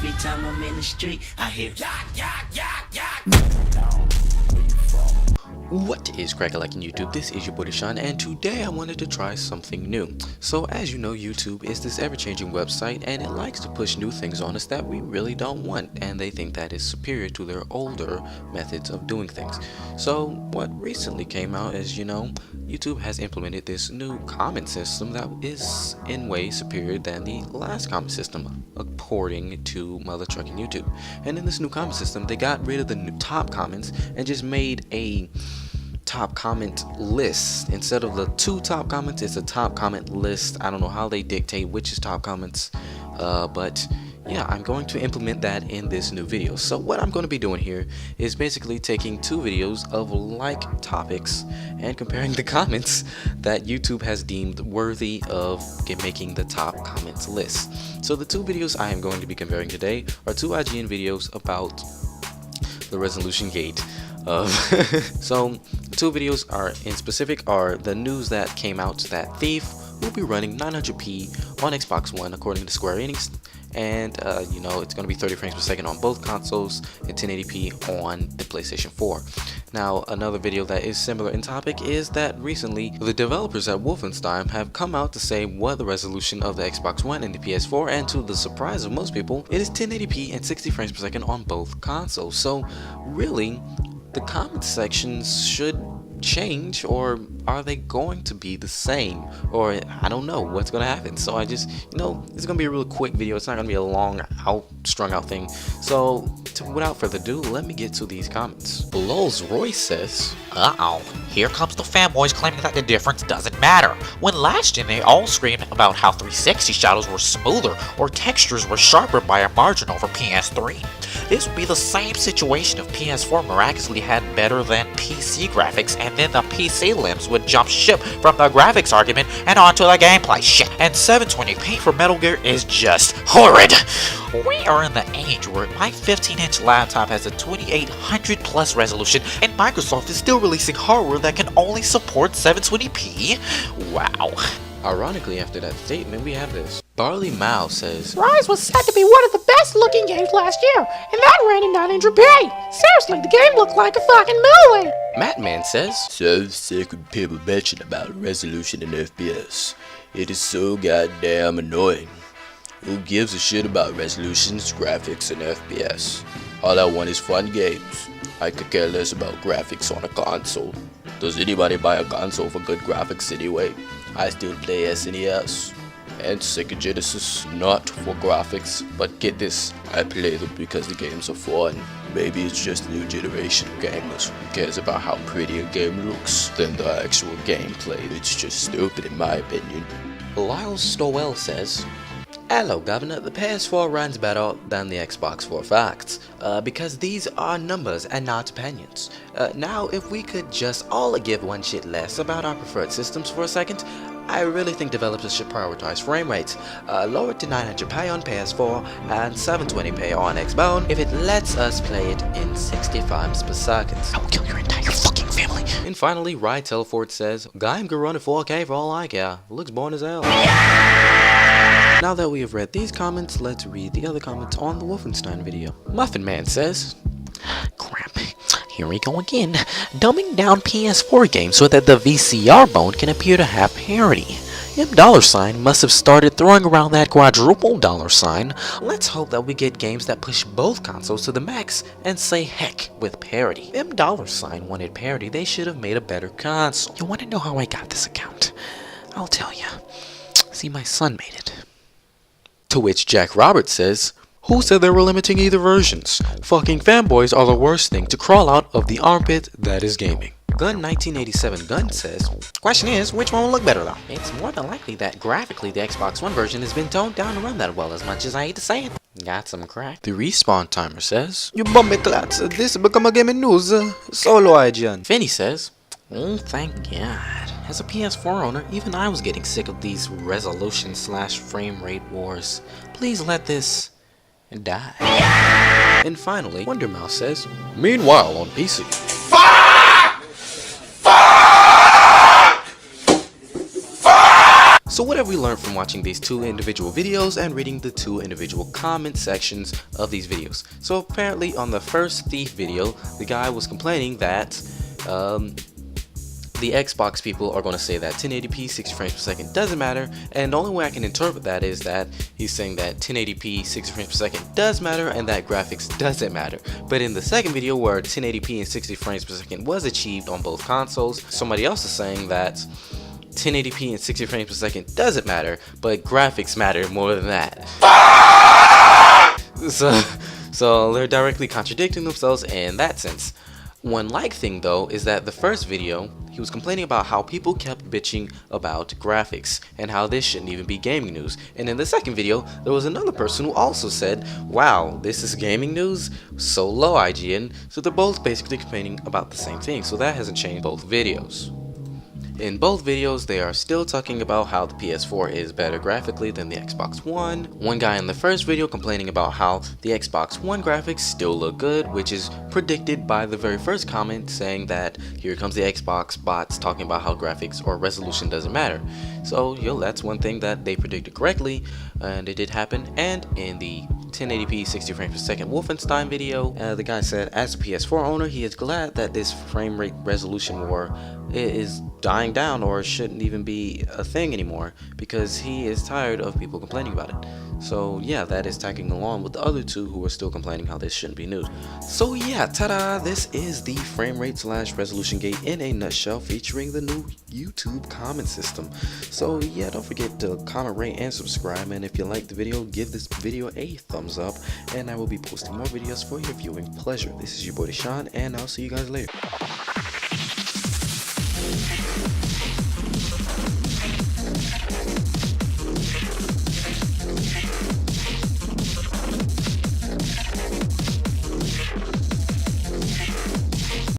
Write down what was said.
every time I'm in the street, I hear yak, yak, yak, yak. What is crackalike in YouTube? This is your boy Deshaun, and today I wanted to try something new. So as you know, YouTube is this ever-changing website, and it likes to push new things on us that we really don't want, and they think that is superior to their older methods of doing things. So what recently came out is, YouTube has implemented this new comment system that is in ways superior than the last comment system, according to Mother Trucking YouTube. And in this new comment system, they got rid of the new top comments and just made a top comment list. Instead of the 2 top comments, it's a top comment list. I don't know how they dictate which is top comments, but yeah, I'm going to implement that in this new video. So what I'm going to be doing here is basically taking 2 videos of like topics and comparing the comments that YouTube has deemed worthy of making the top comments list. So the 2 videos I am going to be comparing today are 2 IGN videos about the resolution gate of so 2 videos are the news that came out that Thief will be running 900p on Xbox One according to Square Enix, and it's going to be 30 frames per second on both consoles and 1080p on the PlayStation 4. Now another video that is similar in topic is that recently the developers at Wolfenstein have come out to say what the resolution of the Xbox One and the PS4, and to the surprise of most people, it is 1080p and 60 frames per second on both consoles. So really, the comment sections should change, or are they going to be the same, or I don't know what's gonna happen. So I just, it's gonna be a real quick video. It's not gonna be a long strung out thing. So without further ado, let me get to these comments. Lol's Royce says, uh-oh, here comes the fanboys claiming that the difference doesn't matter, when last gen they all screamed about how 360 shadows were smoother or textures were sharper by a margin over PS3. This would be the same situation if PS4 miraculously had better than PC graphics, and then the PC limbs would jump ship from the graphics argument and onto the gameplay shit. And 720p for Metal Gear is just horrid. We are in the age where my 15-inch laptop has a 2800 plus resolution, and Microsoft is still releasing hardware that can only support 720p? Wow. Ironically, after that statement, we have this. Barley Mao says, Rise was said to be one of the best looking games last year, and that ran in 900p. Seriously, the game looked like a fucking movie. Mattman says, So sick of people bitching about resolution and FPS. It is so goddamn annoying. Who gives a shit about resolutions, graphics, and FPS? All I want is fun games. I could care less about graphics on a console. Does anybody buy a console for good graphics anyway? I still play SNES and Sega Genesis, not for graphics, but get this, I play them because the games are fun. Maybe it's just new generation of gamers who cares about how pretty a game looks than the actual gameplay. It's just stupid in my opinion. Lyle Stowell says, Hello Governor, the PS4 runs better than the Xbox for facts, because these are numbers and not opinions. Now if we could just all give one shit less about our preferred systems for a second, I really think developers should prioritize frame rates, lower it to 900p on PS4 and 720p on Xbox if it lets us play it in 60 frames per second. I will kill your entire fucking family. And finally, Rye Telford says, Game can run at 4K for all I care. Looks boring as hell. Now that we have read these comments, let's read the other comments on the Wolfenstein video. Muffin Man says, Crap, here we go again. Dumbing down PS4 games so that the VCR mode can appear to have parity. $$ must have started throwing around that quadruple $. Let's hope that we get games that push both consoles to the max and say heck with parity. $$ wanted parity, they should have made a better console. You want to know how I got this account? I'll tell you. See, my son made it. To which Jack Roberts says, Who said they were limiting either versions? Fucking fanboys are the worst thing to crawl out of the armpit that is gaming. Gun 1987 Gun says, Question is, which one will look better though? It's more than likely that graphically the Xbox One version has been toned down to run that well, as much as I hate to say it. Got some crack. The Respawn Timer says, You bummy clats, this become a gaming news, solo IGN. Finny says, Oh, thank God. As a PS4 owner, even I was getting sick of these resolution / frame rate wars. Please let this die. And finally, Wonder Mouse says, Meanwhile on PC. So what have we learned from watching these two individual videos and reading the two individual comment sections of these videos? So apparently on the first thief video, the guy was complaining that the Xbox people are going to say that 1080p 60 frames per second doesn't matter, and the only way I can interpret that is that he's saying that 1080p 60 frames per second does matter and that graphics doesn't matter. But in the second video where 1080p and 60 frames per second was achieved on both consoles, somebody else is saying that 1080p and 60 frames per second doesn't matter, but graphics matter more than that. So they're directly contradicting themselves in that sense. One like thing though is that the first video, he was complaining about how people kept bitching about graphics and how this shouldn't even be gaming news. And in the second video, there was another person who also said, wow, this is gaming news? So low IGN. So they're both basically complaining about the same thing. So that hasn't changed both videos. In both videos, they are still talking about how the PS4 is better graphically than the Xbox One. One guy in the first video complaining about how the Xbox One graphics still look good, which is predicted by the very first comment saying that here comes the Xbox bots talking about how graphics or resolution doesn't matter. So, that's one thing that they predicted correctly, and it did happen. And in the 1080p 60 frames per second Wolfenstein video, the guy said as a PS4 owner he is glad that this frame rate resolution war is dying down or shouldn't even be a thing anymore, because he is tired of people complaining about it. So yeah, that is tagging along with the other two who are still complaining how this shouldn't be news. So yeah, ta-da, this is the frame rate / resolution gate in a nutshell, featuring the new YouTube comment system. So yeah, don't forget to comment, rate, and subscribe, and if you like the video, give this video a thumbs up, and I will be posting more videos for your viewing pleasure. This is your boy Deshaun, and I'll see you guys later.